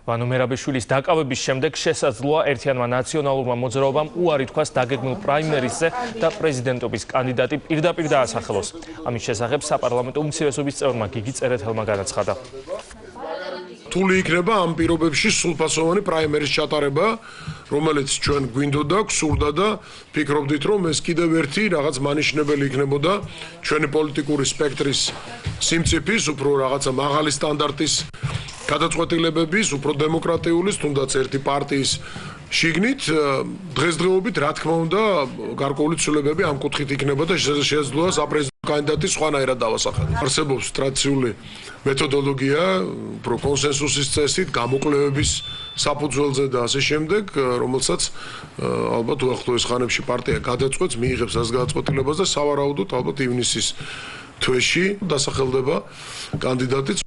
ვანო მერაბიშვილის დაკავების შემდეგ შესაძლოა ერთიანმა ნაციონალურმა მოძრაობამ უარი თქვას დაგეგმილ პრაიმერისზე და პრეზიდენტობის კანდიდატი პირდაპირ დაასახელოს. ამის შესახებ საპარლამენტო უმცირესობის წევრმა გიგი წერეთელმა განაცხადა. რთული იქნება ამ პირობებში სრულფასოვანი პრაიმერის ჩატარება, რომელიც ჩვენ გვინდოდა, გსურდა და ფიქრობდით, რომ ეს კიდევ ერთი რაღაც მანიშნებელი იქნებოდა ჩვენი პოლიტიკური სპექტრის სიმწიფის, უფრო რაღაცა მაღალი სტანდარტის გადაწყვეტილებების, უფრო დემოკრატიულის, თუნდაც ერთი პარტიის შიგნით დღესდღეობით, რა თქმა უნდა, გარკვეული ცვლილებები ამ კუთხით იქნება და შესაძლოა საპრეზიდენტო კანდიდატი სხვანაირად დავასახელოთ. არსებობს ტრადიციული მეთოდოლოგია, უფრო კონსენსუსის წესით, გამოკვლევების საფუძველზე და ასე შემდეგ, რომელსაც ალბათ უახლოეს ხანებში პარტია გადაწყვეტს, მიიღებს ამ გადაწყვეტილებას და სავარაუდოდ ალბათ ივნისის თვეში დასახელდება კანდიდატიც.